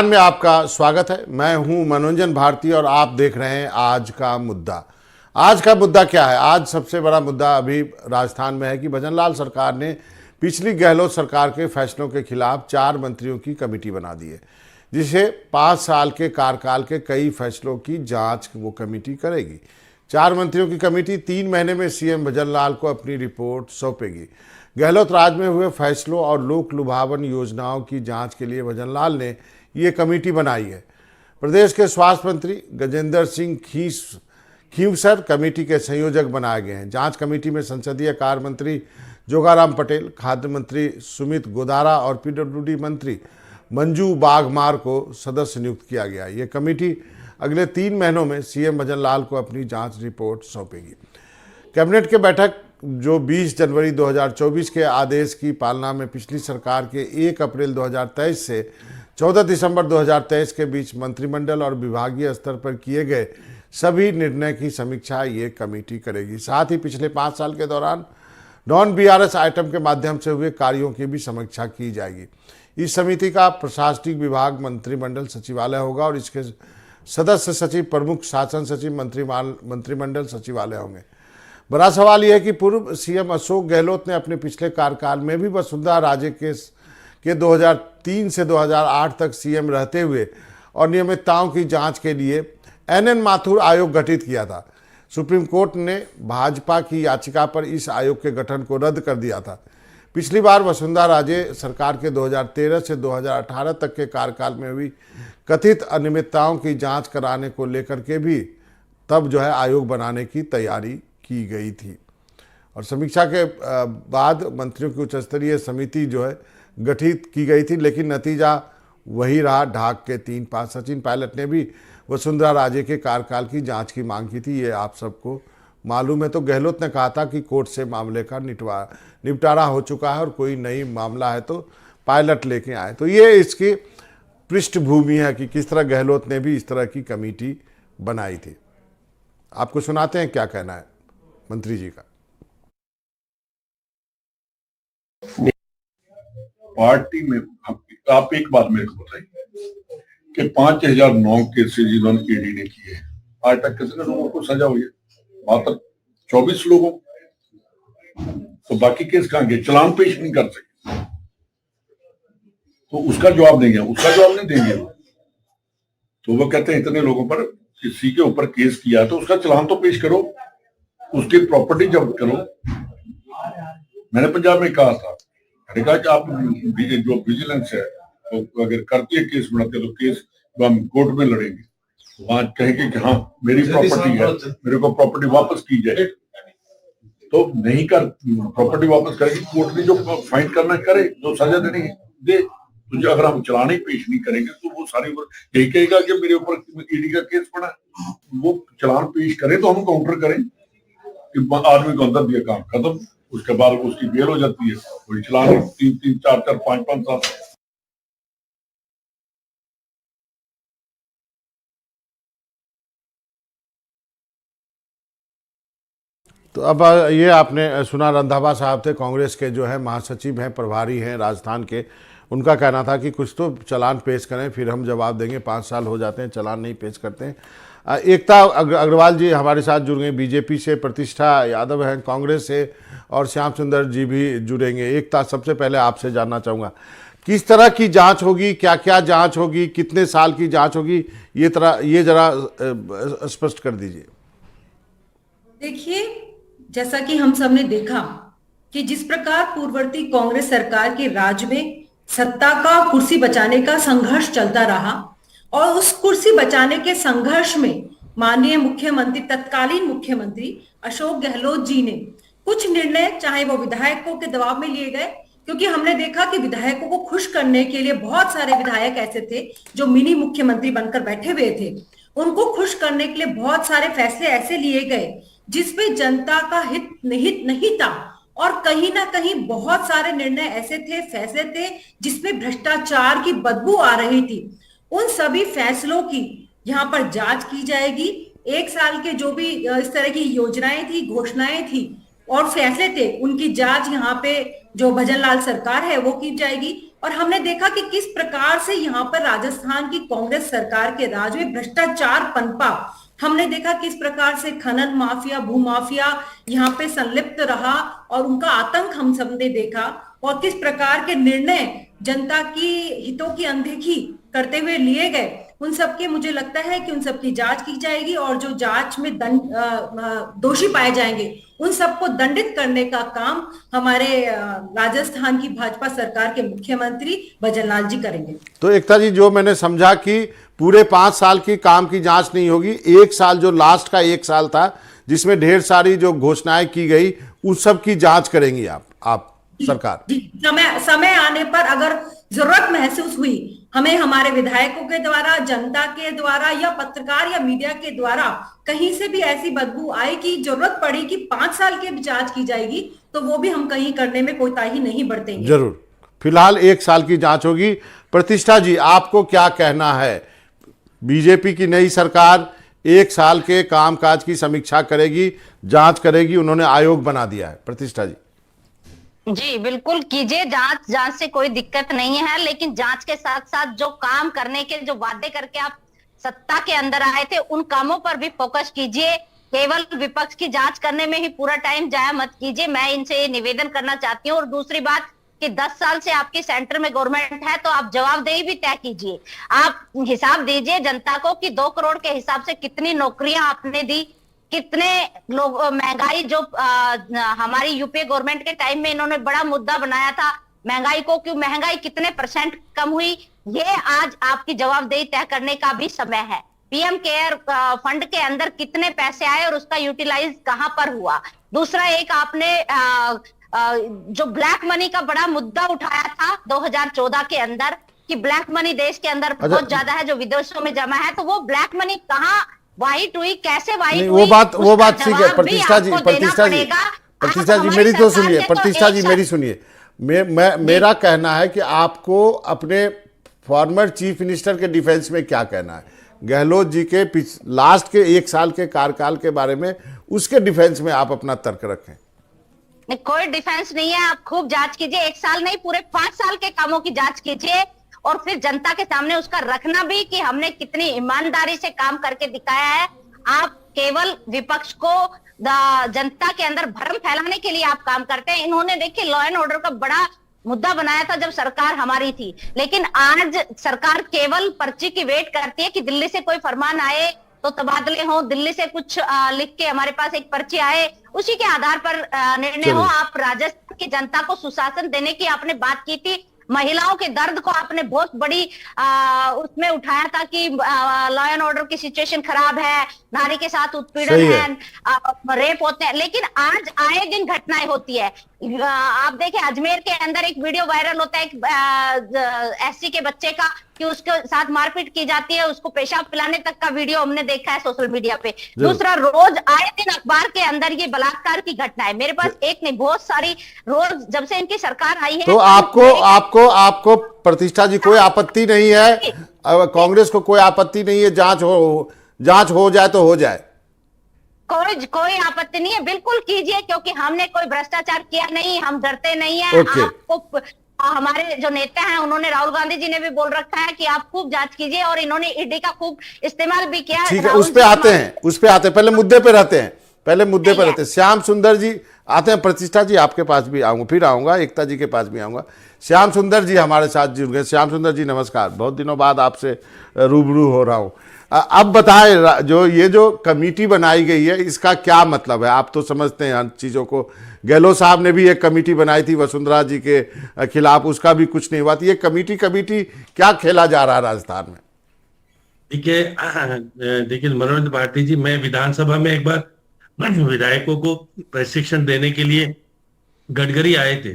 में आपका स्वागत है। मैं हूं मनोरंजन भारती और आप देख रहे हैं आज का मुद्दा। आज का मुद्दा क्या है? आज सबसे बड़ा मुद्दा अभी राजस्थान में है कि भजनलाल सरकार ने पिछली गहलोत सरकार के फैसलों के खिलाफ 4 मंत्रियों की कमेटी बना दी है, जिसे 5 साल के कार्यकाल के कई फैसलों की जांच वो कमेटी करेगी। 4 मंत्रियों की कमेटी 3 महीने में सीएम भजनलाल को अपनी रिपोर्ट सौंपेगी। गहलोत राज में हुए फैसलों और लोक लुभावन योजनाओं की जांच के लिए भजनलाल ने ये कमेटी बनाई है। प्रदेश के स्वास्थ्य मंत्री गजेंद्र सिंह खींवसर कमेटी के संयोजक बनाए गए हैं। जांच कमेटी में संसदीय कार्य मंत्री जोगाराम पटेल, खाद्य मंत्री सुमित गोदारा और पीडब्ल्यूडी मंत्री मंजू बाघमार को सदस्य नियुक्त किया गया। ये कमेटी अगले 3 महीनों में सीएम भजनलाल को अपनी जांच रिपोर्ट सौंपेगी। कैबिनेट की बैठक जो 20 जनवरी 2024 के आदेश की पालना में पिछली सरकार के 1 अप्रैल 2023 से 14 दिसंबर 2023 के बीच मंत्रिमंडल और विभागीय स्तर पर किए गए सभी निर्णय की समीक्षा ये कमेटी करेगी। साथ ही पिछले 5 साल के दौरान नॉन बीआरएस आइटम के माध्यम से हुए कार्यों की भी समीक्षा की जाएगी। इस समिति का प्रशासनिक विभाग मंत्रिमंडल सचिवालय होगा और इसके सदस्य सचिव प्रमुख शासन सचिव मंत्रिमंडल सचिवालय होंगे। बड़ा सवाल यह है कि पूर्व सीएम अशोक गहलोत ने अपने पिछले कार्यकाल में भी वसुंधरा राजे के 2003 से 2008 तक सीएम रहते हुए और नियमितताओं की जांच के लिए एनएन माथुर आयोग गठित किया था। सुप्रीम कोर्ट ने भाजपा की याचिका पर इस आयोग के गठन को रद्द कर दिया था। पिछली बार वसुंधरा राजे सरकार के 2013 से 2018 तक के कार्यकाल में हुई कथित अनियमितताओं की जांच कराने को लेकर के भी तब आयोग बनाने की तैयारी की गई थी और समीक्षा के बाद मंत्रियों की उच्च स्तरीय समिति गठित की गई थी, लेकिन नतीजा वही रहा, ढाक के 3 पास। सचिन पायलट ने भी वसुंधरा राजे के कार्यकाल की जांच की मांग की थी, ये आप सबको मालूम है। तो गहलोत ने कहा था कि कोर्ट से मामले का निपटारा हो चुका है और कोई नई मामला है तो पायलट लेके आए। तो ये इसकी पृष्ठभूमि है कि किस तरह गहलोत ने भी इस तरह की कमेटी बनाई थी। आपको सुनाते हैं क्या कहना है मंत्री जी का। पार्टी में आप एक बात मेरे को बताइए कि 5009 केसेज जिन्होंने ईडी ने किए हैं, आज तक कितने लोगों को सजा हुई है? मात्र 24 लोगों। तो बाकी केस कहां गए? चलान पेश नहीं कर सके तो उसका जवाब देंगे, उसका जवाब नहीं देंगे तो वो कहते हैं इतने लोगों पर किसी के ऊपर केस किया तो उसका चलान तो पेश करो, उसकी प्रॉपर्टी जब्त करो। मैंने पंजाब में कहा था, मैंने कहा कि आप जो विजिलेंस है तो अगर करती है केस बनाते तो केस तो हम कोर्ट में लड़ेंगे, वहां कहेंगे कि हाँ मेरी प्रॉपर्टी है, मेरे को प्रॉपर्टी वापस की जाए। तो नहीं कर प्रॉपर्टी वापस करेगी, कोर्ट ने जो फाइन करना करे, जो सजा देनी दे। तो जो अगर हम चलाने पेश नहीं करेंगे तो वो सारी यही कहेगा कि मेरे ऊपर ईडी का केस पड़ा। वो चलान पेश करें तो हम काउंटर करें कि आदमी को अंदर दिया, काम खत्म, उसके बाद उसकी बेल हो जाती है। कोई चलान 3-3, 4-4, 5-5 साल। तो अब ये आपने सुना, रंधावा साहब थे, कांग्रेस के महासचिव हैं, प्रभारी हैं राजस्थान के। उनका कहना था कि कुछ तो चलान पेश करें फिर हम जवाब देंगे। 5 साल हो जाते हैं, चलान नहीं पेश करते हैं। एकता अग्रवाल जी हमारे साथ जुड़ गए बीजेपी से, प्रतिष्ठा यादव हैं कांग्रेस से और श्याम सुंदर जी भी जुड़ेंगे। एकता, सबसे पहले आपसे जानना चाहूँगा किस तरह की जांच होगी, क्या क्या जांच होगी, कितने साल की जांच होगी, ये जरा स्पष्ट कर दीजिए। देखिए, जैसा कि हम सब ने देखा कि जिस प्रकार पूर्ववर्ती कांग्रेस सरकार के राज में सत्ता का कुर्सी बचाने का संघर्ष चलता रहा और उस कुर्सी बचाने के संघर्ष में माननीय मुख्यमंत्री, तत्कालीन मुख्यमंत्री अशोक गहलोत जी ने कुछ निर्णय, चाहे वो विधायकों के दबाव में लिए गए, क्योंकि हमने देखा कि विधायकों को खुश करने के लिए बहुत सारे विधायक ऐसे थे जो मिनी मुख्यमंत्री बनकर बैठे हुए थे। उनको खुश करने के लिए बहुत सारे फैसले ऐसे लिए गए जिसमें जनता का हित निहित नहीं था और कहीं ना कहीं बहुत सारे निर्णय ऐसे थे, फैसले थे जिसमें भ्रष्टाचार की बदबू आ रही थी। उन सभी फैसलों की यहाँ पर जांच की जाएगी। 1 साल के जो भी इस तरह की योजनाएं थी, घोषणाएं थी, और फैसले थे उनकी जांच यहाँ पे जो भजनलाल सरकार है वो की जाएगी। और हमने देखा कि किस प्रकार से यहाँ पर राजस्थान की कांग्रेस सरकार के राज में भ्रष्टाचार पनपा। हमने देखा किस प्रकार से खनन माफिया, भूमाफिया यहाँ पे संलिप्त रहा और उनका आतंक हम सबने देखा, और किस प्रकार के निर्णय जनता की हितों की अनदेखी करते हुए लिए गए। उन सब के मुझे लगता है कि उन सब की जांच की जाएगी और जो जांच में दोषी पाए जाएंगे उन सबको दंडित करने का काम हमारे राजस्थान की भाजपा सरकार के मुख्यमंत्री भजनलाल जी करेंगे। तो एकता जी, जो मैंने समझा कि पूरे 5 साल की काम की जांच नहीं होगी, 1 साल जो लास्ट का 1 साल था जिसमें ढेर सारी जो घोषणाएं की गई उस सब की जांच करेंगी आप सरकार। समय आने पर अगर जरूरत महसूस हुई, हमें हमारे विधायकों के द्वारा, जनता के द्वारा या पत्रकार या मीडिया के द्वारा कहीं से भी ऐसी बदबू आई कि जरूरत पड़ी कि 5 साल की जांच की जाएगी, तो वो भी हम कहीं करने में कोताही नहीं बरतेंगे। जरूर। फिलहाल 1 साल की जांच होगी। प्रतिष्ठा जी, आपको क्या कहना है? बीजेपी की नई सरकार 1 साल के कामकाज की समीक्षा करेगी, जांच करेगी, उन्होंने आयोग बना दिया है। प्रतिष्ठा जी। जी बिल्कुल कीजिए जांच से कोई दिक्कत नहीं है, लेकिन जांच के साथ साथ जो काम करने के जो वादे करके आप सत्ता के अंदर आए थे उन कामों पर भी फोकस कीजिए। केवल विपक्ष की जांच करने में ही पूरा टाइम जाया मत कीजिए, मैं इनसे ये निवेदन करना चाहती हूँ। और दूसरी बात कि 10 साल से आपकी सेंटर में गवर्नमेंट है तो आप जवाबदेही भी तय कीजिए। आप हिसाब दीजिए जनता को कि 2 करोड़ के हिसाब से कितनी नौकरियां आपने दी, कितने लोग, महंगाई जो हमारी यूपीए गवर्नमेंट के टाइम में इन्होंने बड़ा मुद्दा बनाया था महंगाई को, कि महंगाई कितने % कम हुई, ये आज आपकी जवाबदेही तय करने का भी समय है। पीएम केयर फंड के अंदर कितने पैसे आए और उसका यूटिलाइज कहां पर हुआ। दूसरा, एक आपने जो ब्लैक मनी का बड़ा मुद्दा उठाया था 2014 के अंदर कि ब्लैक मनी देश के अंदर बहुत ज्यादा है जो विदेशों में जमा है, तो वो ब्लैक मनी कहाँ वाइट हुई, कैसे वाइट हुई, वो बात ठीक है। प्रतिष्ठा जी मेरी तो सुनिए। प्रतिष्ठा जी मेरी सुनिए। मेरा कहना है कि आपको अपने फॉर्मर चीफ मिनिस्टर के डिफेंस में क्या कहना है, गहलोत जी के लास्ट के 1 साल के कार्यकाल के बारे में, उसके डिफेंस में आप अपना तर्क रखें। कोई डिफेंस नहीं है, आप खूब जांच कीजिए। 1 साल नहीं, पूरे 5 साल के कामों की जांच कीजिए और फिर जनता के सामने उसका रखना भी कि हमने कितनी ईमानदारी से काम करके दिखाया है। आप केवल विपक्ष को जनता के अंदर भ्रम फैलाने के लिए आप काम करते हैं। इन्होंने देखिए लॉ एंड ऑर्डर का बड़ा मुद्दा बनाया था जब सरकार हमारी थी, लेकिन आज सरकार केवल पर्ची की वेट करती है कि दिल्ली से कोई फरमान आए तो तबादले हो, दिल्ली से कुछ लिख के हमारे पास एक पर्ची आए, उसी के आधार पर निर्णय हो। आप राजस्थान की जनता को सुशासन देने की आपने बात की थी, महिलाओं के दर्द को आपने बहुत बड़ी उसमें उठाया था कि लॉ एंड ऑर्डर की सिचुएशन खराब है, नारी के साथ उत्पीड़न है, रेप होते हैं, लेकिन आज आए दिन घटनाएं होती है। आप देखें अजमेर के अंदर एक वीडियो वायरल होता है एक एससी के बच्चे का कि उसके साथ मारपीट की जाती है, उसको पेशाब पिलाने तक का वीडियो हमने देखा है सोशल मीडिया पे। दूसरा, रोज आए दिन अखबार के अंदर ये बलात्कार की घटना है, मेरे पास एक नहीं बहुत सारी, रोज जब से इनकी सरकार आई है। तो आपको प्रतिष्ठा जी कोई आपत्ति नहीं है, कांग्रेस को कोई आपत्ति नहीं है, जांच हो जाए तो हो जाए, कोई आपत्ति नहीं है, बिल्कुल कीजिए, क्योंकि हमने कोई भ्रष्टाचार किया नहीं, हम डरते नहीं है। आपको हमारे जो नेता हैं उन्होंने, राहुल गांधी जी ने भी बोल रखा है कि आप खूब जांच कीजिए और इन्होंने ईडी का खूब इस्तेमाल भी किया। ठीक है, उस पे आते हैं, पहले मुद्दे पे रहते हैं। श्याम सुंदर जी आते हैं। प्रतिष्ठा जी आपके पास भी आऊंगा, फिर आऊंगा, एकता जी के पास भी आऊंगा। श्याम सुंदर जी हमारे साथ जुड़ गए। श्याम सुंदर जी नमस्कार, बहुत दिनों बाद आपसे रूबरू हो रहा हूं। अब बताएं, जो कमेटी बनाई गई है इसका क्या मतलब है? आप तो समझते हैं हर चीज़ों को। गहलोत साहब ने भी एक कमेटी बनाई थी वसुंधरा जी के खिलाफ, उसका भी कुछ नहीं हुआ। ये कमेटी क्या खेला जा रहा है राजस्थान में? देखिए मनोज भारती जी, मैं विधानसभा में एक बार विधायकों को प्रशिक्षण देने के लिए गडकरी आए थे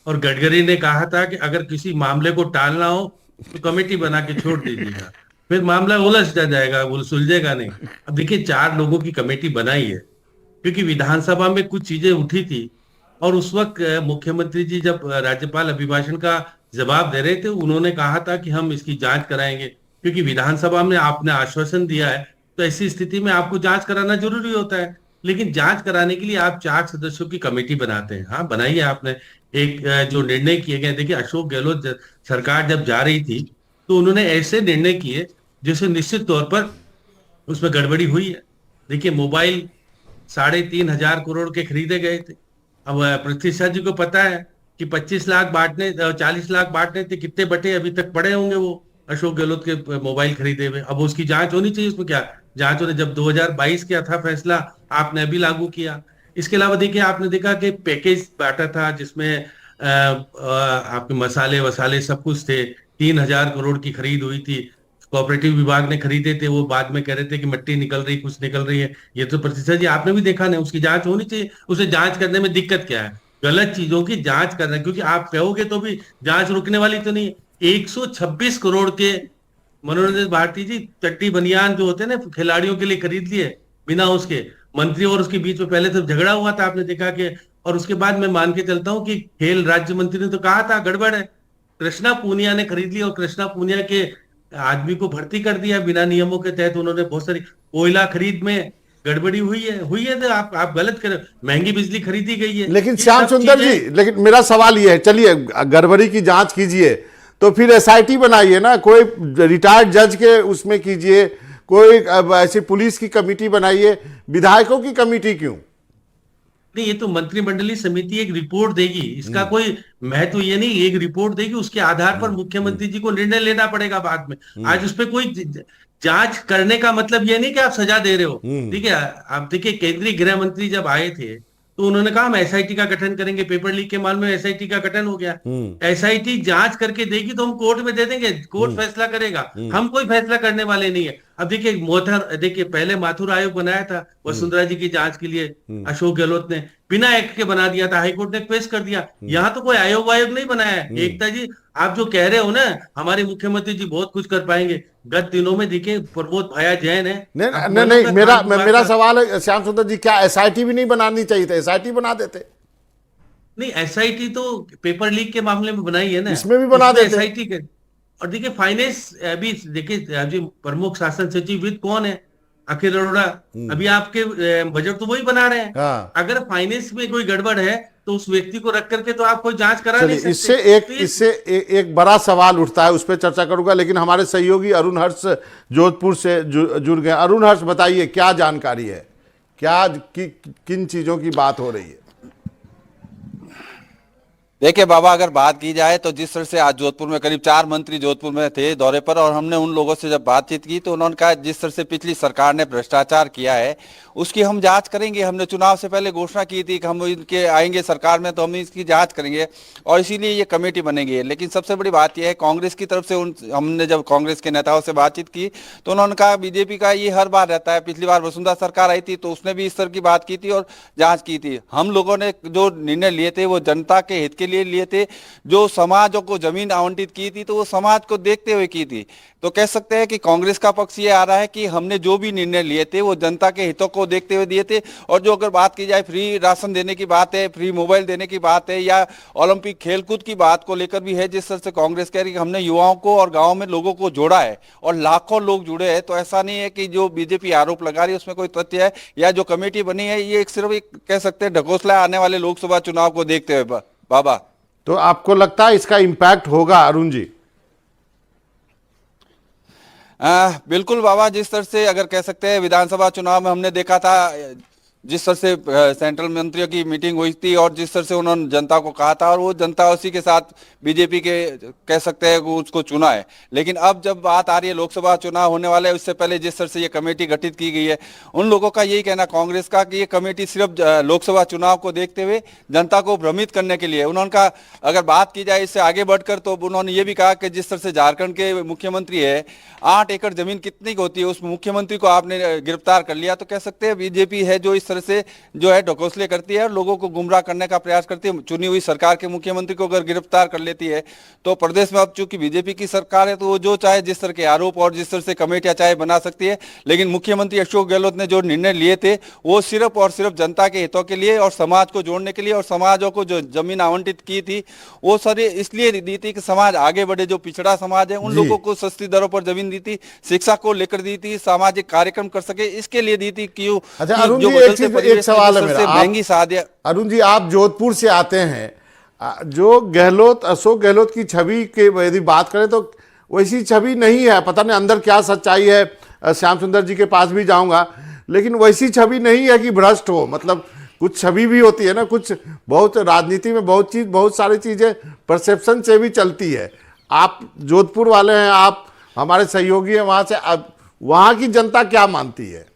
और गडकरी ने कहा था कि अगर किसी मामले को टालना हो तो कमेटी बना के छोड़ दीजिएगा, फिर मामला उलझ जाएगा, वो सुलझेगा नहीं। अब देखिए 4 लोगों की कमेटी बनाई है क्योंकि विधानसभा में कुछ चीजें उठी थी और उस वक्त मुख्यमंत्री जी जब राज्यपाल अभिभाषण का जवाब दे रहे थे उन्होंने कहा था कि हम इसकी जांच कराएंगे, क्योंकि विधानसभा में आपने आश्वासन दिया है तो ऐसी स्थिति में आपको जांच कराना जरूरी होता है। लेकिन जांच कराने के लिए आप 4 सदस्यों की कमेटी बनाते हैं। हाँ, बनाई है आपने। एक जो निर्णय किए गए, देखिए अशोक गहलोत सरकार जब जा रही थी तो उन्होंने ऐसे निर्णय किए जिससे निश्चित तौर पर उसमें गड़बड़ी हुई है। देखिए मोबाइल 3,500 करोड़ के खरीदे गए थे। अब पृथ्वी शाह जी को पता है कि 25 लाख बांटने 40 लाख बांटने थे, कितने बटे अभी तक पड़े होंगे वो अशोक गहलोत के मोबाइल खरीदे हुए। अब उसकी जांच होनी चाहिए। उसमें क्या जांच होने, जब 2022 किया था फैसला, आपने अभी लागू किया। इसके अलावा देखिए आपने देखा कि पैकेज बांटा था जिसमें आपके मसाले वसाले सब कुछ थे। 3,000 करोड़ की खरीद हुई थी। कोऑपरेटिव विभाग ने खरीदे थे, वो बाद में कह रहे थे कि मिट्टी निकल रही, कुछ निकल रही है। ये तो प्रतिशत जी आपने भी देखा नहीं, उसकी जांच होनी चाहिए। उसे जांच करने में दिक्कत क्या है? गलत चीजों की जांच करना, क्योंकि आप कहोगे तो भी जांच रुकने वाली तो नहीं है। 126 करोड़ के मनोरंजन भारती जी चट्टी बनियान जो होते हैं ना खिलाड़ियों के लिए खरीद लिए बिना उसके। मंत्री और उसके बीच में पहले तो झगड़ा हुआ था, आपने देखा कि, और उसके बाद मैं मान के चलता हूं कि खेल राज्य मंत्री ने तो कहा था गड़बड़ है। कृष्णा पूनिया ने खरीद ली और कृष्णा पूनिया के आदमी को भर्ती कर दिया बिना नियमों के तहत। उन्होंने बहुत सारी कोयला खरीद में गड़बड़ी हुई है तो आप गलत कर, महंगी बिजली खरीदी गई है। लेकिन ये श्याम सब सुंदर जी, चीजें- लेकिन मेरा सवाल ये है, चलिए गड़बड़ी की जांच कीजिए तो फिर एसआईटी बनाइए ना, कोई रिटायर्ड जज के उसमें कीजिए, कोई ऐसी पुलिस की कमेटी बनाइए, विधायकों की कमेटी क्यों? नहीं, ये तो मंत्रिमंडलीय समिति एक रिपोर्ट देगी, इसका कोई महत्व ये नहीं। एक रिपोर्ट देगी, उसके आधार पर मुख्यमंत्री जी को निर्णय लेना पड़ेगा बाद में। आज उस पर कोई जांच करने का मतलब ये नहीं कि आप सजा दे रहे हो। ठीक है, आप देखिए केंद्रीय गृह मंत्री जब आए थे तो उन्होंने कहा हम एसआईटी का गठन करेंगे। पेपर लीक के मामले में एसआईटी का गठन हो गया। एसआईटी जांच करके देगी तो हम कोर्ट में दे देंगे, कोर्ट फैसला करेगा। हम कोई फैसला करने वाले नहीं है। अब देखिए पहले माथुर आयोग बनाया था वसुंधरा जी की जांच के लिए, अशोक गहलोत ने बिना एक्ट के बना दिया था, हाईकोर्ट ने पेश कर दिया। यहाँ तो कोई आयोग नहीं बनाया है। एकता जी, आप जो कह रहे हो ना हमारे मुख्यमंत्री जी बहुत कुछ कर पाएंगे, गत दिनों में दिखे प्रमोद भाया जैन है। नहीं आप नहीं, मानो नहीं का मेरा खान मेरा का- सवाल है श्याम सुंदर जी, क्या एसआईटी भी नहीं बनानी चाहिए था? एसआईटी बना देते। नहीं, एसआईटी तो पेपर लीक के मामले में बनाई है ना, इसमें भी बना देते। एसआईटी के। और देखिए फाइनेंस अभी देखिए अभी प्रमुख शासन सचिव वित्त कौन है? अखिल अरोड़ा। अभी आपके बजट तो वही बना रहे हैं। हाँ। अगर फाइनेंस में कोई गड़बड़ है तो उस व्यक्ति को रख करके तो आप कोई जांच करा नहीं चलिए, सकते। एक बड़ा सवाल उठता है, उस पर चर्चा करूंगा, लेकिन हमारे सहयोगी अरुण हर्ष जोधपुर से जुड़ गए। अरुण हर्ष, बताइए क्या जानकारी है, किन चीजों की बात हो रही है? देखिए बाबा, अगर बात की जाए तो जिस तरह से आज जोधपुर में करीब 4 मंत्री जोधपुर में थे दौरे पर, और हमने उन लोगों से जब बातचीत की तो उन्होंने कहा जिस तरह से पिछली सरकार ने भ्रष्टाचार किया है उसकी हम जांच करेंगे। हमने चुनाव से पहले घोषणा की थी कि हम इनके आएंगे सरकार में तो हम इसकी जांच करेंगे और इसीलिए ये कमेटी बनेगी। लेकिन सबसे बड़ी बात यह है, कांग्रेस की तरफ से हमने जब कांग्रेस के नेताओं से बातचीत की तो उन्होंने कहा बीजेपी का ये हर बार रहता है। पिछली बार वसुंधरा सरकार आई थी तो उसने भी इस तरह की बात की थी और जांच की थी। हम लोगों ने जो निर्णय लिए थे वो जनता के हित के लिए लिए थे। जो समाजों को जमीन आवंटित की थी तो वो समाज को देखते हुए की थी। तो कह सकते हैं कि कांग्रेस का पक्ष ये आ रहा है कि हमने जो भी निर्णय लिए थे वो जनता के हितों को देखते हुए दिए थे। और जो अगर बात की जाए फ्री राशन देने की बात है, फ्री मोबाइल देने की बात है, या ओलंपिक खेलकूद की बात को लेकर भी है, जिस तरह से कांग्रेस कह रही है कि हमने युवाओं को और गाँव में लोगों को जोड़ा है और लाखों लोग जुड़े हैं, तो ऐसा नहीं है कि जो बीजेपी आरोप लगा रही है उसमें कोई तथ्य है या जो कमेटी बनी है ये सिर्फ एक कह सकते हैं ढकोसला आने वाले लोकसभा चुनाव को देखते हुए। बाबा, तो आपको लगता है इसका इम्पैक्ट होगा अरुण जी? बिल्कुल बाबा, जिस तरह से अगर कह सकते हैं विधानसभा चुनाव में हमने देखा था जिस तरह से सेंट्रल मंत्रियों की मीटिंग हुई थी और जिस तरह से उन्होंने जनता को कहा था और वो जनता उसी के साथ बीजेपी के कह सकते हैं उसको चुना है। लेकिन अब जब बात आ रही है लोकसभा चुनाव होने वाले उससे पहले जिस तरह से ये कमेटी गठित की गई है, उन लोगों का यही कहना कांग्रेस का कि ये कमेटी सिर्फ लोकसभा चुनाव को देखते हुए जनता को भ्रमित करने के लिए। उन्होंने कहा अगर बात की जाए इससे आगे बढ़कर तो उन्होंने ये भी कहा कि जिस तरह से झारखंड के मुख्यमंत्री है 8 एकड़ जमीन कितनी की होती है उस मुख्यमंत्री को आपने गिरफ्तार कर लिया, तो कह सकते हैं बीजेपी है जो इस तरह से जो है ढकोसले करती है और लोगों को गुमराह करने का प्रयास करती है। चुनी हुई सरकार के मुख्यमंत्री को अगर गिरफ्तार कर लेती है तो प्रदेश में अब चूंकि बीजेपी की सरकार है तो वो जो चाहे जिस तरह के आरोप और जिस तरह से कमेटियां चाहे बना सकती है। लेकिन मुख्यमंत्री अशोक गहलोत ने जो निर्णय लिए थे वो सिर्फ और सिर्फ जनता के हितों के लिए और समाज को जोड़ने के लिए और समाजों को जो जमीन आवंटित की थी वो सारी इसलिए दी थी कि समाज आगे बढ़े। जो पिछड़ा समाज है उन लोगों को सस्ती दरों पर जमीन दी थी, शिक्षा को लेकर दी थी, सामाजिक कार्यक्रम कर सके इसके लिए दी थी। अच्छा अरुण जी, एक चीज, एक परिवेश सवाल में है जिस मेरा, तरह से महंगी शादियां। अरुण जी आप जोधपुर से आते हैं, जो गहलोत, अशोक गहलोत की छवि के यदि बात करें तो वैसी छवि नहीं है, पता नहीं अंदर क्या सच्चाई है, श्याम सुंदर जी के पास भी जाऊंगा, लेकिन वैसी छवि नहीं है कि भ्रष्ट हो, मतलब कुछ छवि भी होती है ना, कुछ बहुत राजनीति में बहुत सारी चीजें परसेप्शन से भी चलती है। आप जोधपुर वाले हैं, आप हमारे सहयोगी हैं वहां से, अब वहां की जनता क्या मानती है?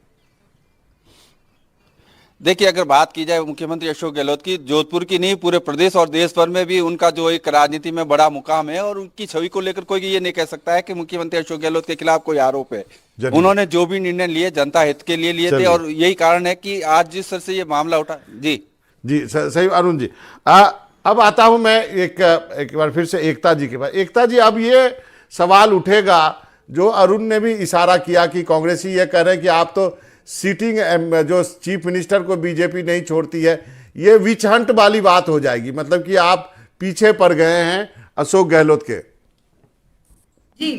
देखिए, अगर बात की जाए मुख्यमंत्री अशोक गहलोत की, जोधपुर की नहीं पूरे प्रदेश और देश भर में भी उनका जो एक राजनीति में बड़ा मुकाम है, और उनकी छवि को लेकर कोई ये नहीं कह सकता है कि मुख्यमंत्री अशोक गहलोत के खिलाफ कोई आरोप है। उन्होंने जो भी निर्णय लिए जनता हित के लिए लिए थे, और यही कारण है कि आज जिस तरह से ये मामला उठा। जी सही अरुण जी। अब आता हूं मैं एक बार फिर से एकता जी के पास। एकता जी, अब ये सवाल उठेगा जो अरुण ने भी इशारा किया कि कांग्रेसी ये कह रहे हैं कि आप तो सीटिंग जो चीफ मिनिस्टर को बीजेपी नहीं छोड़ती है, ये विच हंट वाली बात हो जाएगी, मतलब कि आप पीछे पड़ गए हैं अशोक गहलोत के। जी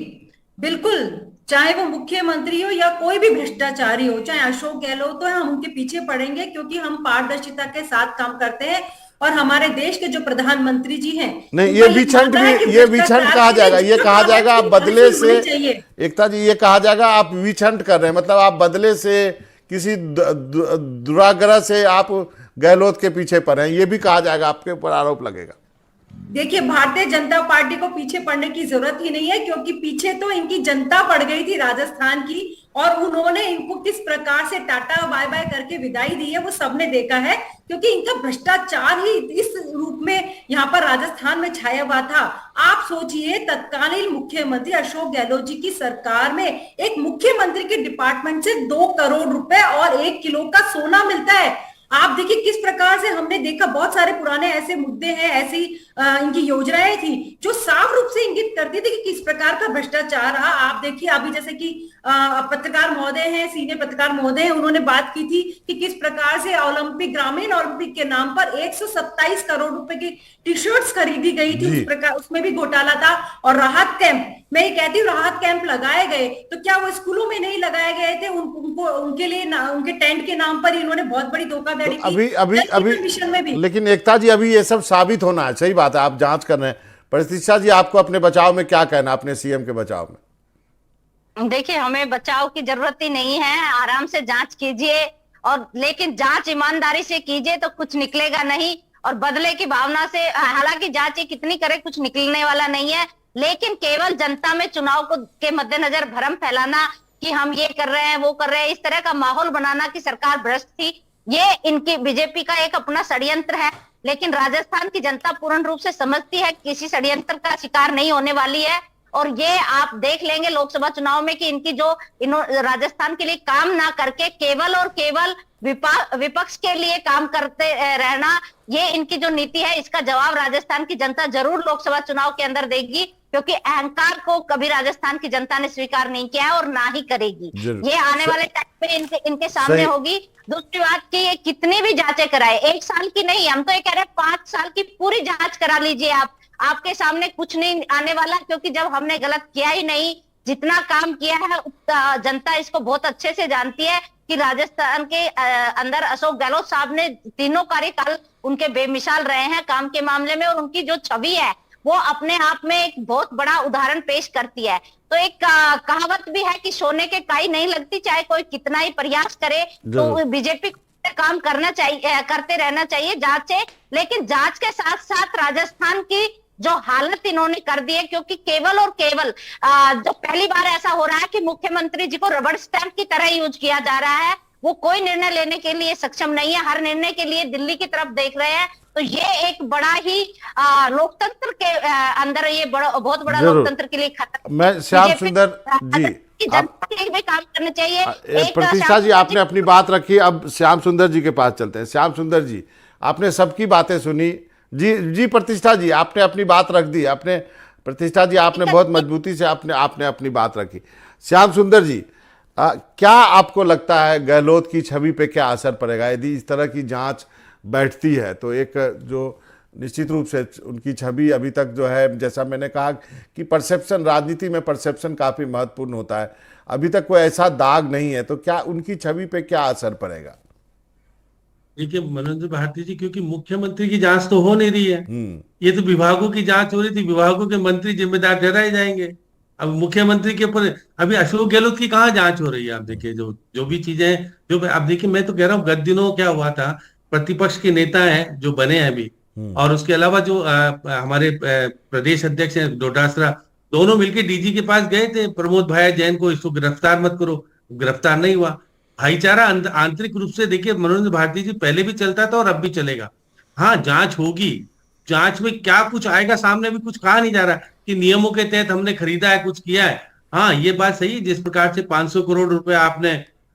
बिल्कुल, चाहे वो मुख्यमंत्री हो या कोई भी भ्रष्टाचारी हो, चाहे अशोक गहलोत हो, हम उनके पीछे पड़ेंगे, क्योंकि हम पारदर्शिता के साथ काम करते हैं और हमारे देश के जो प्रधानमंत्री जी हैं, नहीं, ये विछंट भी, ये विछंट कहा जाएगा, ये कहा जाएगा आप बदले से, एकता जी ये कहा जाएगा आप विछंट कर रहे हैं, मतलब आप बदले से किसी दुराग्रह से आप गहलोत के पीछे पड़े हैं, ये भी कहा जाएगा, आपके ऊपर आरोप लगेगा। देखिए, भारतीय जनता पार्टी को पीछे पड़ने की जरूरत ही नहीं है, क्योंकि पीछे तो इनकी जनता पड़ गई थी राजस्थान की, और उन्होंने इनको किस प्रकार से टाटा बाय बाय करके विदाई दी है वो सबने देखा है, क्योंकि इनका भ्रष्टाचार ही इस रूप में यहाँ पर राजस्थान में छाया हुआ था। आप सोचिए, तत्कालीन मुख्यमंत्री अशोक गहलोत जी की सरकार में एक मुख्यमंत्री के डिपार्टमेंट से 2 करोड़ रुपए और 1 किलो का सोना मिलता है। आप देखिए किस प्रकार से हमने देखा, बहुत सारे पुराने ऐसे मुद्दे हैं, ऐसी इनकी योजनाएं थी जो साफ रूप से इंगित करती थी कि किस प्रकार का भ्रष्टाचार रहा। आप देखिए अभी जैसे कि पत्रकार महोदय हैं, सीनियर पत्रकार महोदय हैं, उन्होंने बात की थी कि किस प्रकार से ओलंपिक, ग्रामीण ओलंपिक के नाम पर 127 करोड़ रुपए की टी शर्ट्स खरीदी गई थी, उस प्रकार उसमें भी घोटाला था। और राहत कैंप, मैं ये कहती हूँ राहत कैंप लगाए गए, तो क्या वो स्कूलों में नहीं लगाए गए थे? उनको उनके लिए उनके टेंट के नाम पर इन्होंने बहुत बड़ी धोखाधड़ी की मिशन में भी। लेकिन एकता जी, अभी ये सब साबित होना है, सही बात है, आप जांच कर रहे हैं। प्रतिष्ठा जी, आपको अपने बचाव में क्या कहना, अपने सीएम के बचाव में? देखिए, हमें बचाव की जरूरत ही नहीं है, आराम से जांच कीजिए, और लेकिन जांच ईमानदारी से कीजिए तो कुछ निकलेगा नहीं, और बदले की भावना से, हालांकि जांच ये कितनी करे कुछ निकलने वाला नहीं है, लेकिन केवल जनता में चुनाव को के मद्देनजर भ्रम फैलाना कि हम ये कर रहे हैं वो कर रहे हैं, इस तरह का माहौल बनाना कि सरकार भ्रष्ट थी, ये इनकी बीजेपी का एक अपना षड्यंत्र है। लेकिन राजस्थान की जनता पूर्ण रूप से समझती है किसी षड्यंत्र का शिकार नहीं होने वाली है, और ये आप देख लेंगे लोकसभा चुनाव में कि इनकी जो राजस्थान के लिए काम ना करके केवल और केवल विपक्ष के लिए काम करते रहना, ये इनकी जो नीति है, इसका जवाब राजस्थान की जनता जरूर लोकसभा चुनाव के अंदर देगी, क्योंकि अहंकार को कभी राजस्थान की जनता ने स्वीकार नहीं किया है और ना ही करेगी। ये आने वाले टाइम पे इनके सामने होगी। दूसरी बात कि ये कितनी भी जांचें कराए, 1 साल की नहीं, हम तो ये कह रहे हैं 5 साल की पूरी जांच करा लीजिए आप, आपके सामने कुछ नहीं आने वाला, क्योंकि जब हमने गलत किया ही नहीं, जितना काम किया है जनता इसको बहुत अच्छे से जानती है कि राजस्थान के अंदर अशोक गहलोत साहब ने 3 कार्यकाल उनके बेमिसाल रहे हैं काम के मामले में, और उनकी जो छवि है वो अपने आप में एक बहुत बड़ा उदाहरण पेश करती है। तो एक कहावत भी है कि सोने के काई नहीं लगती, चाहे कोई कितना ही प्रयास करे, तो बीजेपी को काम करना चाहिए, करते रहना चाहिए जांचें, लेकिन जांच के साथ साथ राजस्थान की जो हालत इन्होंने कर दी है, क्योंकि केवल और केवल जो पहली बार ऐसा हो रहा है कि मुख्यमंत्री जी को रबड़ स्टैंप की तरह यूज किया जा रहा है, वो कोई निर्णय लेने के लिए सक्षम नहीं है, हर निर्णय के लिए दिल्ली की तरफ देख रहे हैं। तो ये एक बड़ा ही लोकतंत्र के अंदर ये बहुत बड़ा लोकतंत्र के लिए खतरा। मैं श्याम सुंदर जी, जनता के लिए काम करना चाहिए। प्रतिष्ठा जी, आपने अपनी बात रखी, अब श्याम सुंदर जी के पास चलते हैं। श्याम सुंदर जी, आपने सबकी बातें सुनी। जी प्रतिष्ठा जी, आपने अपनी बात रख दी, आपने प्रतिष्ठा जी आपने बहुत मजबूती से आपने अपनी बात रखी। श्याम सुंदर जी, क्या आपको लगता है गहलोत की छवि पे क्या असर पड़ेगा यदि इस तरह की जांच बैठती है? तो एक जो निश्चित रूप से उनकी छवि अभी तक जो है, जैसा मैंने कहा कि परसेप्शन, राजनीति में परसेप्शन काफ़ी महत्वपूर्ण होता है, अभी तक कोई ऐसा दाग नहीं है, तो क्या उनकी छवि पे क्या असर पड़ेगा? देखिए मनोज भारती जी, क्योंकि मुख्यमंत्री की जांच तो हो नहीं रही है, ये तो विभागों की जांच हो रही थी, विभागों के मंत्री जिम्मेदार ठहराए जाएंगे। अब मुख्यमंत्री के ऊपर अभी अशोक गहलोत की कहाँ जांच हो रही है? आप देखिए जो जो भी चीजें जो आप देखिए, मैं तो कह रहा हूँ गत दिनों क्या हुआ था, प्रतिपक्ष के नेता हैं जो बने हैं अभी, और उसके अलावा जो हमारे प्रदेश अध्यक्ष हैं डोटासरा, दोनों मिलकर डीजी के पास गए थे प्रमोद भाया जैन को, इसको गिरफ्तार मत करो, गिरफ्तार नहीं हुआ। भाईचारा आंतरिक रूप से देखिए मनोज भारती जी, पहले भी चलता था और अब भी चलेगा। हाँ जांच होगी, जांच में क्या कुछ आएगा सामने अभी कुछ कहा नहीं जा रहा कि नियमों के तहत हमने खरीदा है, कुछ किया है। हाँ ये बात सही है, जिस प्रकार से 500 करोड़ रुपए आपने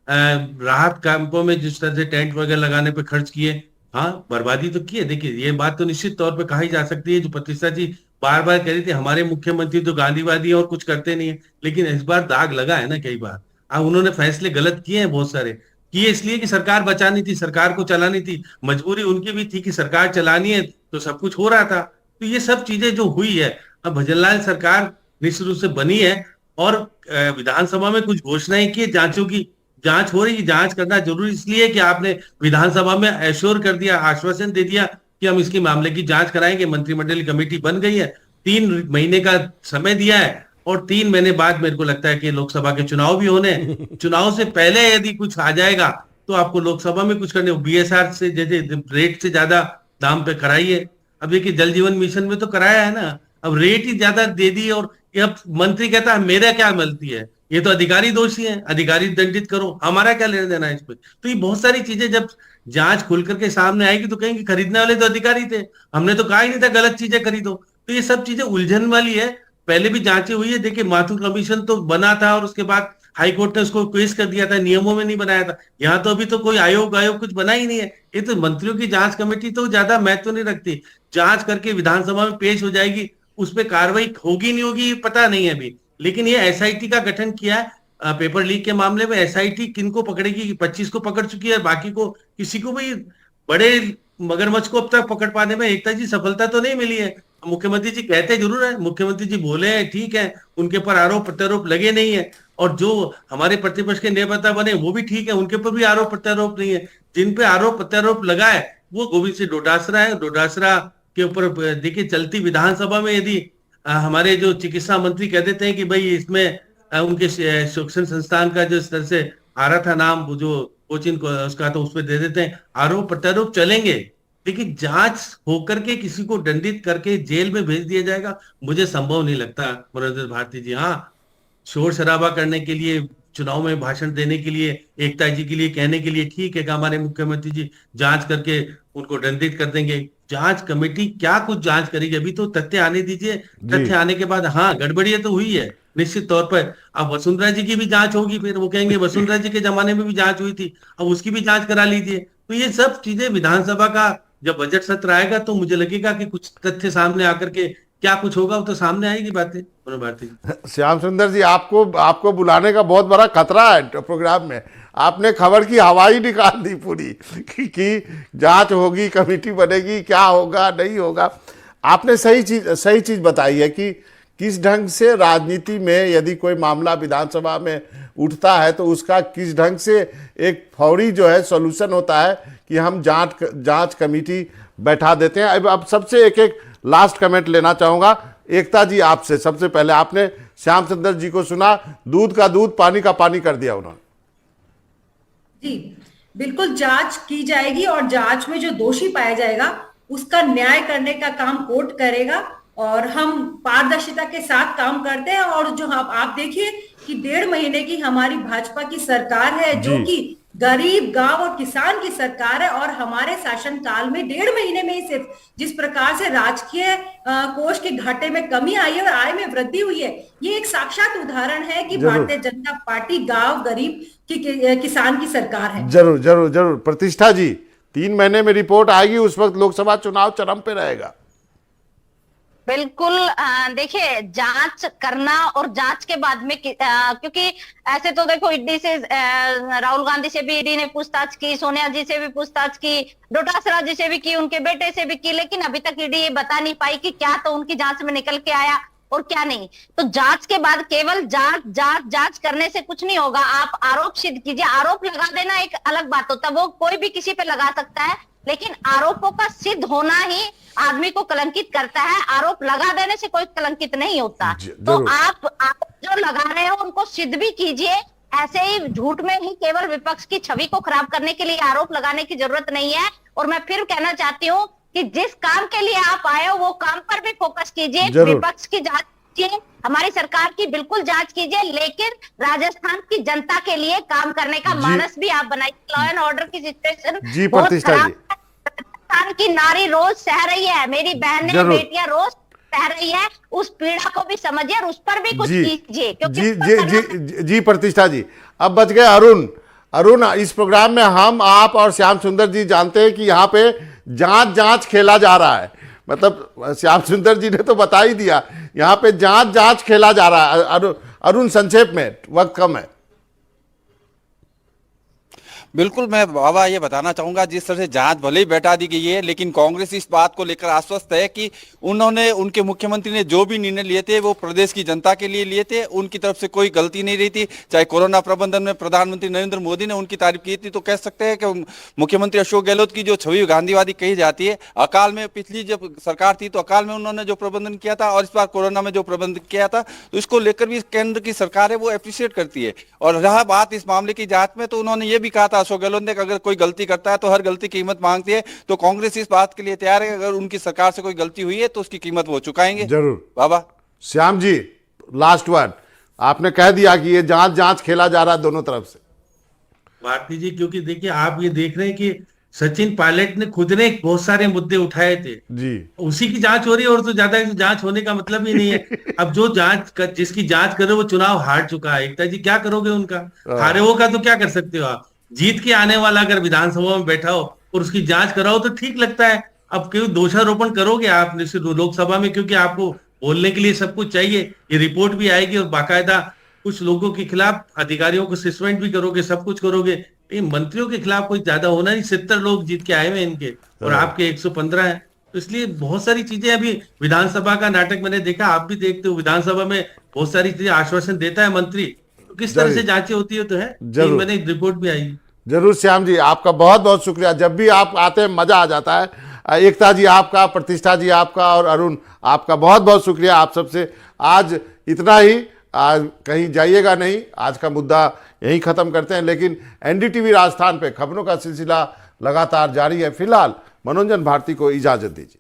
राहत कैंपों में जिस तरह से टेंट वगैरह लगाने पे खर्च किए, हाँ बर्बादी तो की है। देखिए ये बात तो निश्चित तौर पे कही जा सकती है, जो प्रतिष्ठा जी बार बार कह रही थी हमारे मुख्यमंत्री तो गांधीवादी है और कुछ करते नहीं है, लेकिन इस बार दाग लगा है ना कई बार। अब उन्होंने फैसले गलत किए हैं बहुत सारे, किए इसलिए कि सरकार बचानी थी, सरकार को चलानी थी, मजबूरी उनकी भी थी कि सरकार चलानी है, तो सब कुछ हो रहा था। तो ये सब चीजें जो हुई है, अब भजनलाल सरकार निश्चित रूप से बनी है और विधानसभा में कुछ घोषणाएं की, जांचों की जांच हो रही है। जांच करना जरूरी इसलिए कि आपने विधानसभा में एश्योर कर दिया, आश्वासन दे दिया कि हम इसके मामले की जांच कराएंगे। मंत्रिमंडल कमेटी बन गई है, 3 महीने का समय दिया है, और 3 महीने बाद मेरे को लगता है कि लोकसभा के चुनाव भी होने हैं। चुनाव से पहले यदि कुछ आ जाएगा तो आपको लोकसभा में कुछ करने, बीएसआर से जैसे रेट से ज्यादा दाम पे कराइए। अब देखिए जल जीवन मिशन में तो कराया है ना, अब रेट ही ज्यादा दे दी, और ये अब मंत्री कहता है मेरा क्या गलती है, ये तो अधिकारी दोषी है, अधिकारी दंडित करो, हमारा क्या लेना देना है इस पे। तो ये बहुत सारी चीजें जब जांच खुल करके सामने आएगी तो कहेंगे खरीदने वाले तो अधिकारी थे, हमने तो कहा ही नहीं था गलत चीजें खरीदो। तो ये सब चीजें उलझन वाली है, पहले भी जांचें हुई है। देखिए माथुर कमीशन तो बना था और उसके बाद हाईकोर्ट ने उसको पेश कर दिया था, नियमों में नहीं बनाया था। यहाँ तो अभी तो कोई आयोग कुछ बना ही नहीं है। ये तो मंत्रियों की जांच कमेटी तो ज्यादा महत्व नहीं रखती, जांच करके विधानसभा में पेश हो जाएगी, उस पर कार्रवाई होगी नहीं होगी पता नहीं है अभी। लेकिन ये एसआईटी का गठन किया है पेपर लीक के मामले में। एसआईटी किनको पकड़ेगी? 25 को पकड़ चुकी है, बाकी को किसी को भी बड़े मगरमच्छ को अब तक पकड़ पाने में एकता जी सफलता तो नहीं मिली है। मुख्यमंत्री जी कहते जरूर है, मुख्यमंत्री जी बोले हैं ठीक है, उनके पर आरोप प्रत्यारोप लगे नहीं है, और जो हमारे प्रतिपक्ष के नेता बने वो भी ठीक है, उनके ऊपर भी आरोप प्रत्यारोप नहीं है। जिन पे आरोप प्रत्यारोप लगा है वो गोविंद सिंह डोटासरा है। डोटासरा के ऊपर देखिए चलती विधानसभा में यदि हमारे जो चिकित्सा मंत्री कह देते हैं कि भाई इसमें उनके शिक्षण संस्थान का जो इस तरह से आ रहा था नाम, वो जो कोचिंग उसका, तो उस पर दे देते हैं, आरोप प्रत्यारोप चलेंगे, लेकिन जांच होकर के किसी को दंडित करके जेल में भेज दिया जाएगा, मुझे संभव नहीं लगता मनोज भारती जी। हाँ शोर शराबा करने के लिए, चुनाव में भाषण देने के लिए, एकता जी के लिए कहने के लिए ठीक है कि हमारे मुख्यमंत्री जी जांच करके उनको दंडित कर देंगे। जांच कमेटी क्या कुछ जांच करेगी? अभी तो तथ्य आने दीजिए, तथ्य आने के बाद हाँ गड़बड़ियां तो हुई है निश्चित तौर पर। अब वसुंधरा जी की भी जांच होगी, फिर वो कहेंगे वसुंधरा जी के जमाने में भी जांच हुई थी, अब उसकी भी जांच करा लीजिए। तो ये सब चीजें विधानसभा का जब बजट सत्र आएगा तो मुझे लगेगा कि कुछ तथ्य सामने आकर के क्या कुछ होगा वो तो सामने आएगी बातें। भारती श्याम सुंदर जी, आपको बुलाने का बहुत बड़ा खतरा है प्रोग्राम में। आपने खबर की हवा ही निकाल दी पूरी कि जांच होगी, कमेटी बनेगी, क्या होगा नहीं होगा। आपने सही चीज बताई है कि किस ढंग से राजनीति में यदि कोई मामला विधानसभा में उठता है तो उसका किस ढंग से एक फौरी जो है सॉल्यूशन होता है कि हम जांच कमेटी बैठा देते हैं। अब सबसे एक लास्ट कमेंट लेना चाहूँगा एकता जी आपसे। सबसे पहले आपने श्याम सुंदर जी को सुना, दूध का दूध पानी का पानी कर दिया उन्होंने। जी बिल्कुल, जांच की जाएगी और जांच में जो दोषी पाया जाएगा उसका न्याय करने का काम कोर्ट करेगा, और हम पारदर्शिता के साथ काम करते हैं। और जो आप देखिए कि 1.5 महीने की हमारी भाजपा की सरकार है, जो कि गरीब गांव और किसान की सरकार है, और हमारे शासनकाल में 1.5 महीने में ही सिर्फ जिस प्रकार से राजकीय कोष के घाटे में कमी आई है और आय में वृद्धि हुई है, ये एक साक्षात उदाहरण है कि भारतीय जनता पार्टी गांव गरीब की किसान की सरकार है। जरूर जरूर जरूर। प्रतिष्ठा जी, 3 महीने में रिपोर्ट आएगी, उस वक्त लोकसभा चुनाव चरम पे रहेगा। बिल्कुल, देखिए जांच करना और जांच के बाद में क्योंकि ऐसे तो देखो ईडी से राहुल गांधी से भी ईडी ने पूछताछ की, सोनिया जी से भी पूछताछ की, डोटासरा जी से भी की, उनके बेटे से भी की, लेकिन अभी तक ईडी ये बता नहीं पाई कि क्या तो उनकी जांच में निकल के आया और क्या नहीं। तो जांच के बाद केवल जांच जांच जांच करने से कुछ नहीं होगा। आप आरोप सिद्ध कीजिए। आरोप लगा देना एक अलग बात होता है, वो कोई भी किसी पे लगा सकता है, लेकिन आरोपों का सिद्ध होना ही आदमी को कलंकित करता है। आरोप लगा देने से कोई कलंकित नहीं होता। तो आप जो लगा रहे हो उनको सिद्ध भी कीजिए। ऐसे ही झूठ में ही केवल विपक्ष की छवि को खराब करने के लिए आरोप लगाने की जरूरत नहीं है। और मैं फिर कहना चाहती हूँ कि जिस काम के लिए आप आए हो वो काम पर भी फोकस कीजिए। विपक्ष की जांच कीजिए, हमारी सरकार की बिल्कुल जांच कीजिए, लेकिन राजस्थान की जनता के लिए काम करने का मानस भी आप बनाइए। लॉ एंड ऑर्डर की सिचुएशन जी प्रतिष्ठा जी, राजस्थान की नारी रोज सह रही है, मेरी बहनें बेटियां रोज सह रही है। उस पीड़ा को भी समझिए और उस पर भी कुछ कीजिए। जी जी जी जी प्रतिष्ठा जी, अब बच गए अरुण। अरुण, इस प्रोग्राम में हम, आप और श्याम सुंदर जी जानते हैं कि यहाँ पे जांच जांच खेला जा रहा है। मतलब श्याम सुंदर जी ने तो बता ही दिया, यहाँ पे जांच जांच खेला जा रहा है। अरुण संक्षेप में, वक्त कम है। बिल्कुल, मैं बाबा ये बताना चाहूंगा, जिस तरह से जांच भले ही बैठा दी गई है, लेकिन कांग्रेस इस बात को लेकर आश्वस्त है कि उन्होंने, उनके मुख्यमंत्री ने जो भी निर्णय लिए थे वो प्रदेश की जनता के लिए लिए थे। उनकी तरफ से कोई गलती नहीं रही थी। चाहे कोरोना प्रबंधन में प्रधानमंत्री नरेंद्र मोदी ने उनकी तारीफ की थी, तो कह सकते हैं कि मुख्यमंत्री अशोक गहलोत की जो छवि गांधीवादी कही जाती है, अकाल में पिछली जब सरकार थी तो अकाल में उन्होंने जो प्रबंधन किया था और इस बार कोरोना में जो प्रबंधन किया था, तो इसको लेकर भी केंद्र की सरकार है वो अप्रिशिएट करती है। और रहा बात इस मामले की जांच में, तो उन्होंने ये भी कहा था अशोक गहलोत ने, अगर कोई गलती करता है तो हर गलती की कीमत मांगती है। तो कांग्रेस इस बात के लिए तैयार है, अगर उनकी सरकार से कोई गलती हुई है तो उसकी कीमत वो चुकाएंगे। जरूर बाबा। Shyam ji, last word. आपने कह दिया कि ये जांच जांच खेला जा रहा है दोनों तरफ से। भारती जी, क्योंकि देखिए आप ये देख रहे हैं कि सचिन पायलट ने खुद ने बहुत सारे मुद्दे उठाए थे जी, उसी की जांच हो रही है, और तो ज्यादा जांच होने का मतलब ही नहीं है। अब जो जिसकी जांच करे वो चुनाव हार चुका है। एकता जी, क्या करोगे उनका? हारे हो का तो क्या कर सकते हो आप? जीत के आने वाला अगर विधानसभा में बैठा हो और उसकी जांच कराओ तो ठीक लगता है। अब क्यों दोषारोपण करोगे आप लोकसभा में? क्योंकि आपको बोलने के लिए सब कुछ चाहिए, ये रिपोर्ट भी आएगी और बाकायदा कुछ लोगों के खिलाफ अधिकारियों को सस्पेंड भी करोगे, सब कुछ करोगे। मंत्रियों के खिलाफ कोई ज्यादा होना नहीं। 70 लोग जीत के आए हुए इनके और आपके 115 हैं। तो इसलिए बहुत सारी चीजें, अभी विधानसभा का नाटक मैंने देखा, आप भी देखते हो, विधानसभा में बहुत सारी चीजें आश्वासन देता है मंत्री, तो किस तरह से जांचें होती है तो है। मैंने रिपोर्ट भी आई। जरूर श्याम जी, आपका बहुत बहुत शुक्रिया। जब भी आप आते हैं मजा आ जाता है। एकता जी आपका, प्रतिष्ठा जी आपका, और अरुण आपका बहुत बहुत शुक्रिया। आप सबसे आज इतना ही। आज कहीं जाइएगा नहीं, आज का मुद्दा यहीं ख़त्म करते हैं। लेकिन एनडीटीवी राजस्थान पे खबरों का सिलसिला लगातार जारी है। फिलहाल मनोरंजन भारती को इजाज़त दीजिए।